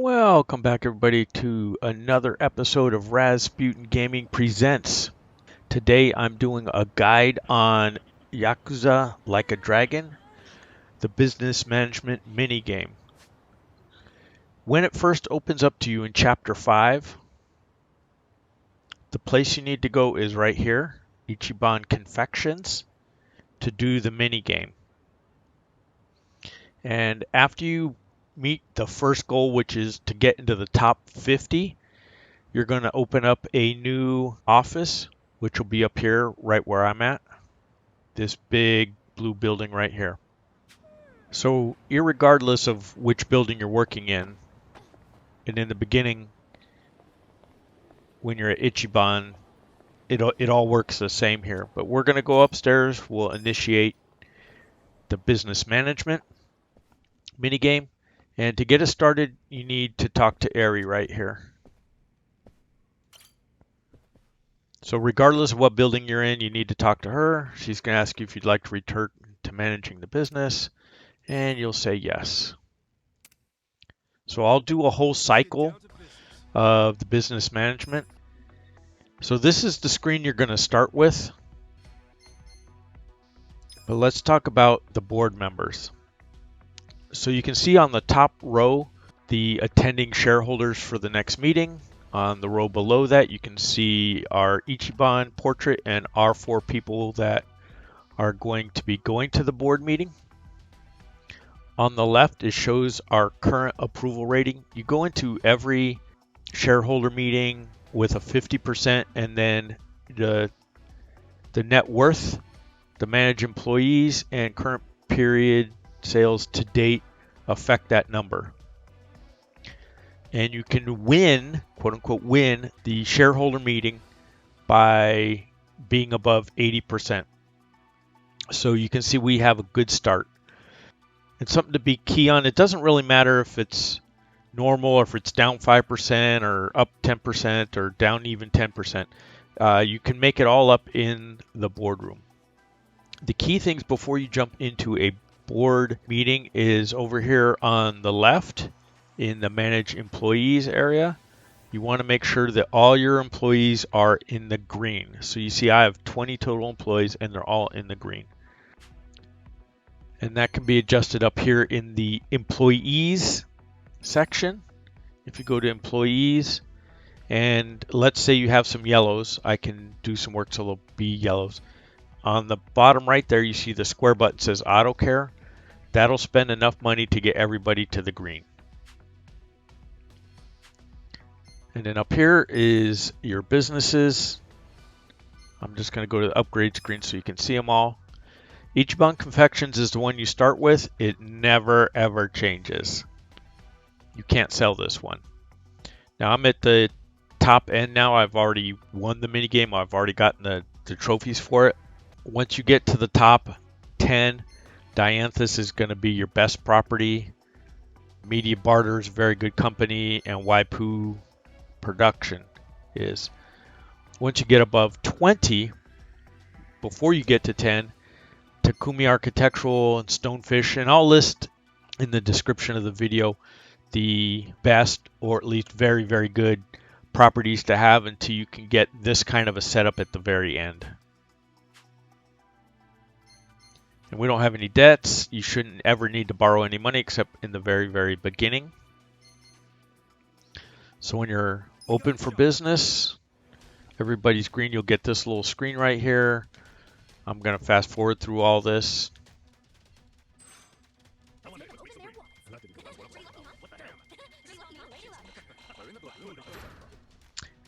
Welcome back, everybody, to another episode of Rasputin Gaming Presents. Today I'm doing a guide on Yakuza Like a Dragon, the business management minigame. When it first opens up to you in Chapter 5, the place you need to go is right here, Ichiban Confections, to do the minigame. And after you meet the first goal, which is to get into the top 50, you're going to open up a new office, which will be up here right where I'm at, this big blue building right here. So irregardless of which building you're working in, and in the beginning when you're at Ichiban, it all works the same here. But we're going to go upstairs, we'll initiate the business management minigame. And to get us started, you need to talk to Eri right here. So regardless of what building you're in, you need to talk to her. She's going to ask you if you'd like to return to managing the business, and you'll say yes. So I'll do a whole cycle of the business management. So this is the screen you're going to start with. But let's talk about the board members. So you can see on the top row the attending shareholders for the next meeting. On the row below that, you can see our Ichiban portrait and our 4 people that are going to be going to the board meeting. On the left, it shows our current approval rating. You go into every shareholder meeting with a 50%, and then the net worth, the managed employees, and current period sales to date affect that number. And you can win, quote unquote, win the shareholder meeting by being above 80%. So you can see we have a good start. And something to be key on, it doesn't really matter if it's normal or if it's down 5% or up 10% or down even 10%. You can make it all up in the boardroom. The key things before you jump into a board meeting is over here on the left in the manage employees area. You want to make sure that all your employees are in the green. So you see I have 20 total employees and they're all in the green. And that can be adjusted up here in the employees section. If you go to employees, and let's say you have some yellows, I can do some work so they'll be yellows. On the bottom right there, you see the square button says auto care. That'll spend enough money to get everybody to the green. And then up here is your businesses. I'm just going to go to the upgrade screen so you can see them all. Ichiban Confections is the one you start with. It never ever changes. You can't sell this one. Now I'm at the top end now. I've already won the minigame. I've already gotten the trophies for it. Once you get to the top 10, Dianthus is going to be your best property. Media Barter is a very good company, and Waipu Production is. Once you get above 20, before you get to 10, Takumi Architectural and Stonefish, and I'll list in the description of the video the best, or at least very, very good properties to have until you can get this kind of a setup at the very end. And we don't have any debts. You shouldn't ever need to borrow any money except in the very, very beginning. So when you're open for business, everybody's green, you'll get this little screen right here. I'm going to fast forward through all this.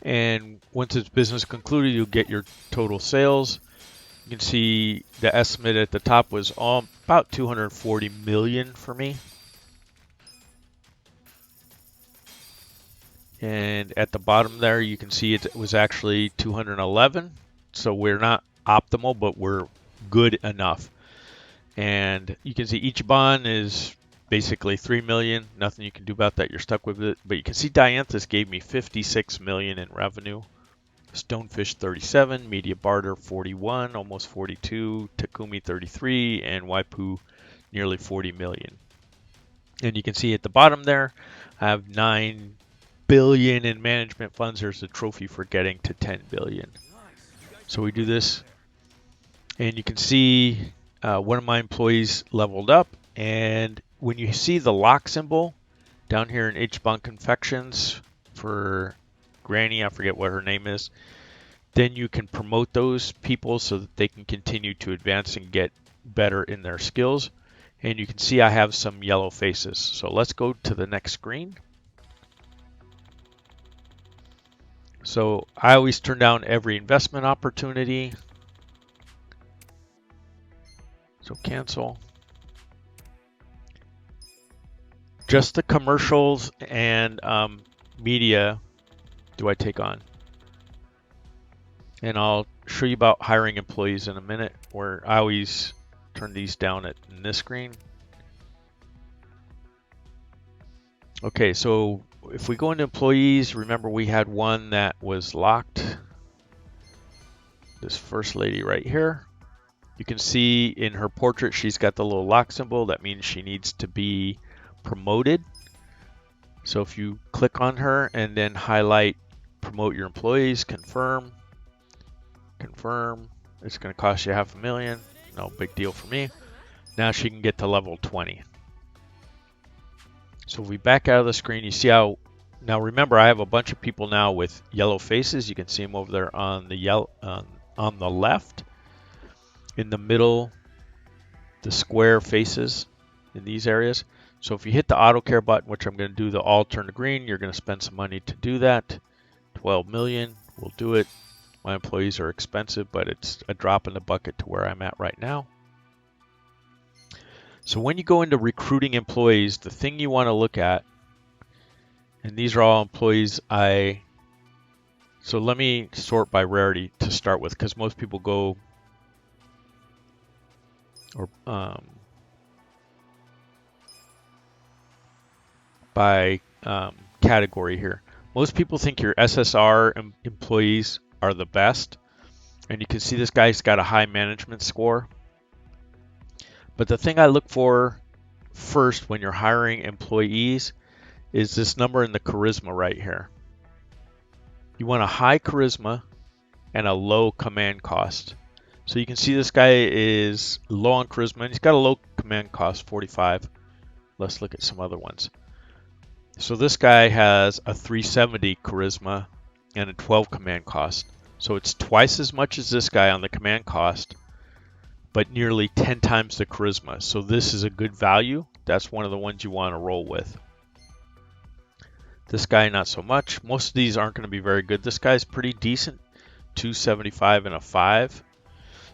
And once it's business concluded, you'll get your total sales. You can see the estimate at the top was about 240 million for me. And at the bottom there, you can see it was actually 211. So we're not optimal, but we're good enough. And you can see Ichiban is basically 3 million. Nothing you can do about that. You're stuck with it. But you can see Dianthus gave me 56 million in revenue. Stonefish 37, Media Barter 41, almost 42, Takumi 33, and Waipu nearly 40 million. And you can see at the bottom there, I have 9 billion in management funds. There's a trophy for getting to 10 billion. So we do this, and you can see one of my employees leveled up. And when you see the lock symbol down here in Ichiban Confections for Granny, I forget what her name is, then you can promote those people so that they can continue to advance and get better in their skills. And you can see I have some yellow faces. So let's go to the next screen. So I always turn down every investment opportunity. So cancel. Just the commercials and media do I take on. And I'll show you about hiring employees in a minute, where I always turn these down in this screen. Okay, so if we go into employees, remember we had one that was locked. This first lady right here. You can see in her portrait, she's got the little lock symbol. That means she needs to be promoted. So if you click on her and then highlight promote your employees, confirm, it's going to cost you $500,000. No big deal for me. Now she can get to level 20. So if we back out of the screen, you see how, now remember I have a bunch of people now with yellow faces. You can see them over there on the yellow, on the left. In the middle, the square faces in these areas. So if you hit the auto care button, which I'm going to do, the all turn to green, you're going to spend some money to do that. 12 million, we'll do it. My employees are expensive, but it's a drop in the bucket to where I'm at right now. So when you go into recruiting employees, the thing you want to look at, and these are all employees so let me sort by rarity to start with, because most people go by category here. Most people think your SSR employees are the best, and you can see this guy's got a high management score. But the thing I look for first when you're hiring employees is this number in the charisma right here. You want a high charisma and a low command cost. So you can see this guy is low on charisma, and he's got a low command cost, 45. Let's look at some other ones. So this guy has a 370 charisma and a 12 command cost. So it's twice as much as this guy on the command cost, but nearly 10 times the charisma. So this is a good value. That's one of the ones you want to roll with. This guy, not so much. Most of these aren't going to be very good. This guy's pretty decent, 275 and a 5.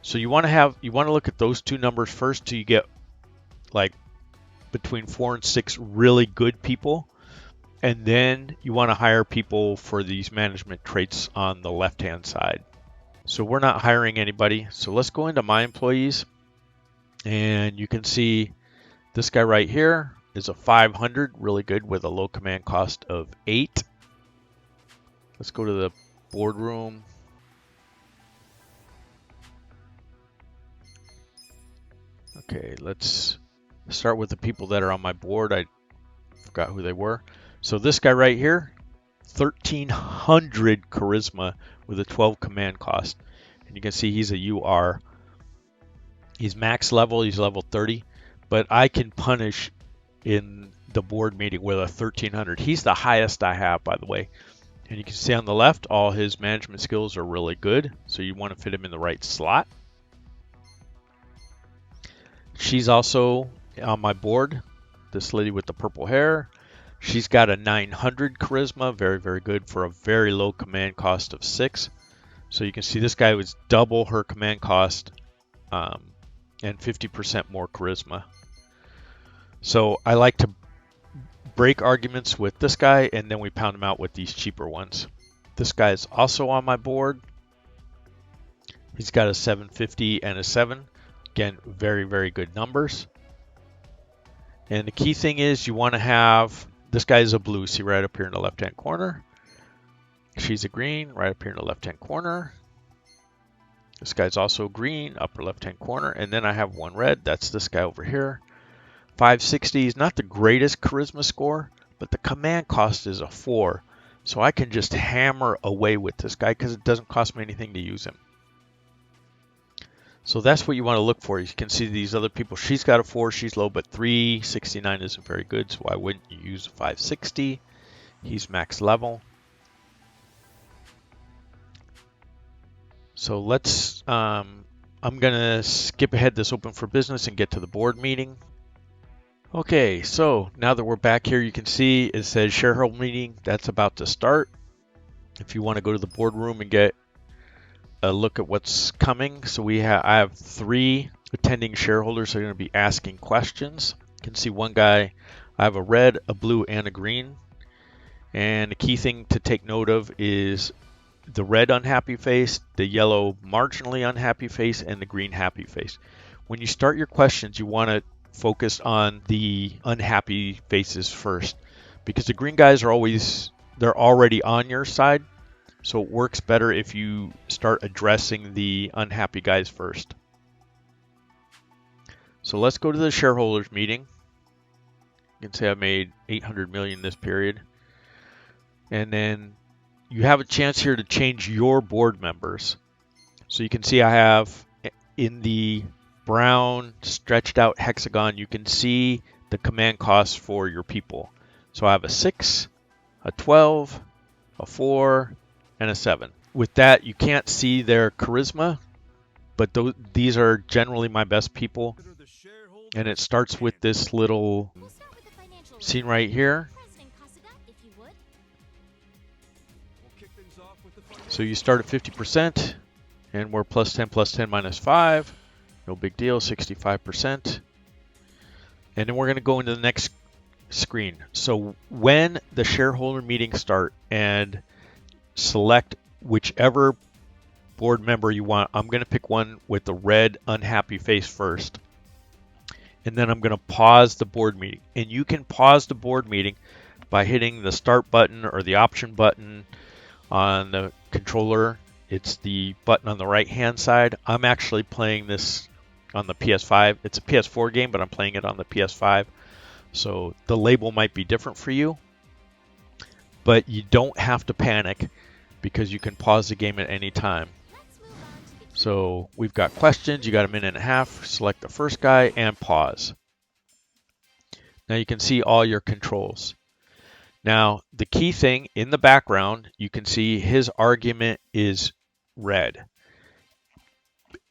So you want to look at those two numbers first till you get like between 4 and 6 really good people. And then you want to hire people for these management traits on the left-hand side. So we're not hiring anybody. So let's go into my employees. And you can see this guy right here is a 500, really good with a low command cost of 8. Let's go to the boardroom. Okay, let's start with the people that are on my board. I forgot who they were. So this guy right here, 1300 charisma with a 12 command cost. And you can see he's a UR. He's max level, he's level 30. But I can punish in the board meeting with a 1300. He's the highest I have, by the way. And you can see on the left, all his management skills are really good. So you want to fit him in the right slot. She's also on my board, this lady with the purple hair. She's got a 900 charisma, very, very good for a very low command cost of 6. So you can see this guy was double her command cost and 50% more charisma. So I like to break arguments with this guy, and then we pound him out with these cheaper ones. This guy is also on my board. He's got a 750 and a 7. Again, very, very good numbers. And the key thing is you want to have, this guy is a blue, see right up here in the left-hand corner. She's a green, right up here in the left-hand corner. This guy's also green, upper left-hand corner. And then I have one red, that's this guy over here. 560 is not the greatest charisma score, but the command cost is a 4. So I can just hammer away with this guy because it doesn't cost me anything to use him. So that's what you want to look for. You can see these other people. She's got a 4, she's low, but 369 isn't very good, so why wouldn't you use a 560? He's max level. So let's, I'm going to skip ahead this open for business and get to the board meeting. Okay, so now that we're back here, you can see it says shareholder meeting. That's about to start. If you want to go to the boardroom and get a look at what's coming. So I have 3 attending shareholders who are going to be asking questions. You can see one guy, I have a red, a blue, and a green. And the key thing to take note of is the red unhappy face, the yellow marginally unhappy face, and the green happy face. When you start your questions, you want to focus on the unhappy faces first, because the green guys are they're already on your side, so it works better if you start addressing the unhappy guys first. So let's go to the shareholders meeting. You can say I made 800 million this period, and then you have a chance here to change your board members. So you can see I have in the brown stretched out hexagon, you can see the command costs for your people. So I have a 6, a 12, a 4, and a 7. With that, you can't see their charisma, but these are generally my best people. And it starts with this little scene right here. So you start at 50%, and we're plus 10 minus 5. No big deal, 65%. And then we're going to go into the next screen. So when the shareholder meetings start, and select whichever board member you want. I'm going to pick one with the red unhappy face first. And then I'm going to pause the board meeting. And you can pause the board meeting by hitting the start button or the option button on the controller. It's the button on the right hand side. I'm actually playing this on the PS5. It's a PS4 game, but I'm playing it on the PS5. So the label might be different for you. But you don't have to panic because you can pause the game at any time. So we've got questions. You got a minute and a half. Select the first guy and pause. Now you can see all your controls. Now the key thing in the background, you can see his argument is red.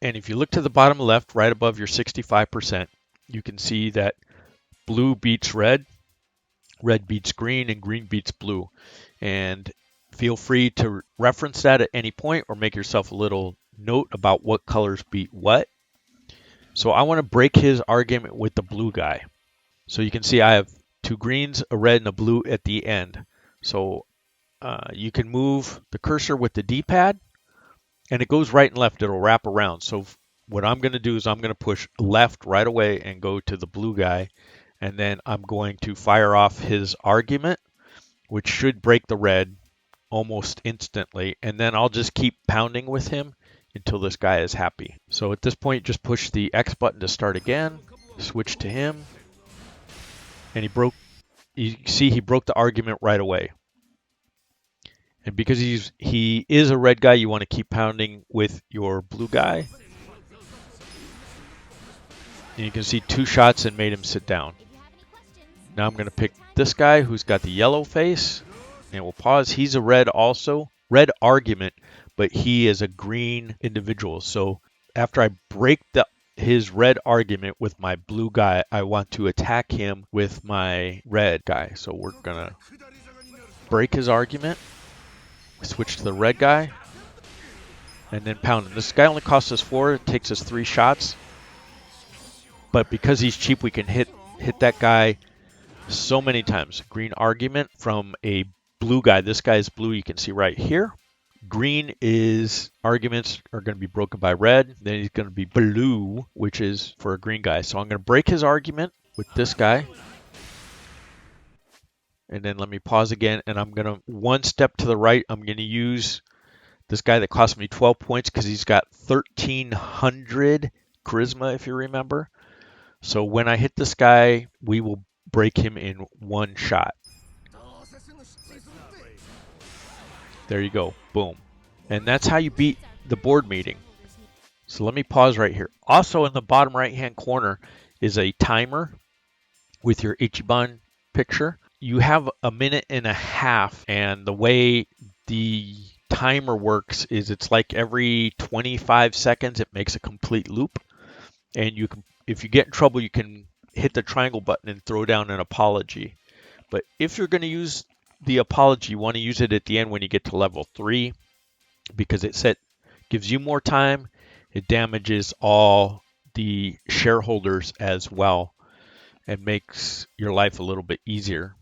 And if you look to the bottom left, right above your 65%, you can see that blue beats red, red beats green, and green beats blue. And feel free to reference that at any point or make yourself a little note about what colors beat what. So I want to break his argument with the blue guy. So you can see I have 2 greens, a red, and a blue at the end. So you can move the cursor with the D-pad, and it goes right and left. It'll wrap around. So what I'm going to do is I'm going to push left right away and go to the blue guy. And then I'm going to fire off his argument, which should break the red almost instantly. And then I'll just keep pounding with him until this guy is happy. So at this point, just push the X button to start again. Switch to him. And you see he broke the argument right away. And because he is a red guy, you want to keep pounding with your blue guy. And you can see 2 shots and made him sit down. Now I'm going to pick this guy who's got the yellow face. And we'll pause. He's a red also. Red argument, but he is a green individual. So after I break his red argument with my blue guy, I want to attack him with my red guy. So we're going to break his argument. Switch to the red guy, and then pound him. This guy only costs us 4. It takes us 3 shots. But because he's cheap, we can hit that guy so many times. Green argument from a blue guy. This guy is blue. You can see right here. Green is arguments are going to be broken by red. Then he's going to be blue, which is for a green guy. So I'm going to break his argument with this guy. And then let me pause again, and I'm going to, 1 step to the right, I'm going to use this guy that cost me 12 points because he's got 1,300 charisma, if you remember. So when I hit this guy, we will break him in one shot. There you go. Boom. And that's how you beat the board meeting. So let me pause right here. Also in the bottom right hand corner is a timer with your Ichiban picture. You have a minute and a half, and the way the timer works is it's like every 25 seconds it makes a complete loop, and you can, if you get in trouble, you can hit the triangle button and throw down an apology. But if you're going to use the apology, you want to use it at the end when you get to level 3, because it gives you more time. It damages all the shareholders as well and makes your life a little bit easier.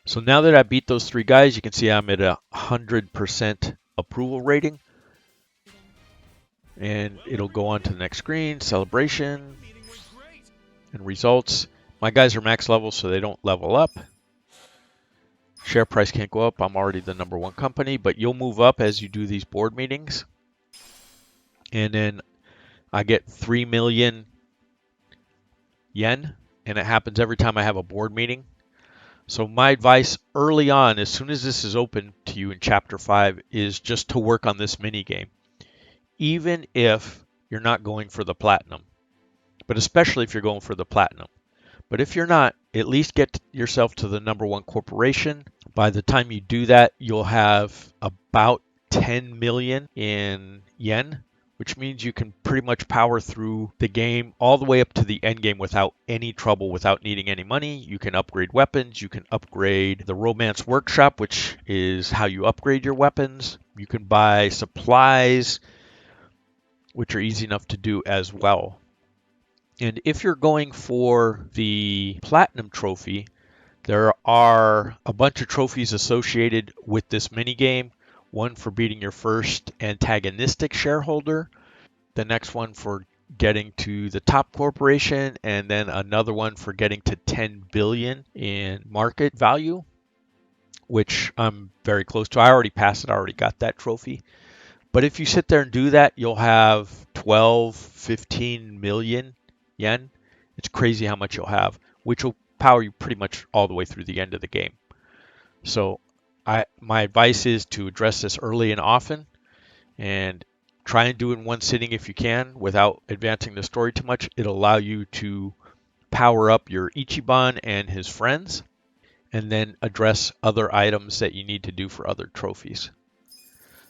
So now that I beat those 3 guys, you can see I'm at 100% approval rating. And it'll go on to the next screen, celebration and results. My guys are max level, so they don't level up. Share price can't go up. I'm already the #1 company, but you'll move up as you do these board meetings. And then I get 3 million yen, and it happens every time I have a board meeting. So my advice early on, as soon as this is open to you in Chapter 5, is just to work on this mini game, even if you're not going for the platinum, but especially if you're going for the platinum. But if you're not, at least get yourself to the #1 corporation. By the time you do that, you'll have about 10 million in yen, which means you can pretty much power through the game all the way up to the end game without any trouble, without needing any money. You can upgrade weapons. You can upgrade the romance workshop, which is how you upgrade your weapons. You can buy supplies, which are easy enough to do as well. And if you're going for the platinum trophy, there are a bunch of trophies associated with this minigame. One for beating your first antagonistic shareholder, the next one for getting to the top corporation, and then another one for getting to 10 billion in market value, which I'm very close to. I already passed it. I already got that trophy. But if you sit there and do that, you'll have 12, 15 million yen. It's crazy how much you'll have, which will power you pretty much all the way through the end of the game. So my advice is to address this early and often, and try and do it in one sitting if you can without advancing the story too much. It'll allow you to power up your Ichiban and his friends, and then address other items that you need to do for other trophies.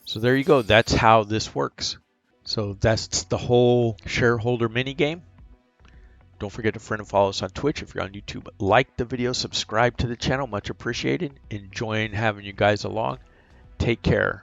So there you go. That's how this works. So that's the whole shareholder mini game. Don't forget to friend and follow us on Twitch. If you're on YouTube, like the video, subscribe to the channel. Much appreciated. Enjoying having you guys along. Take care.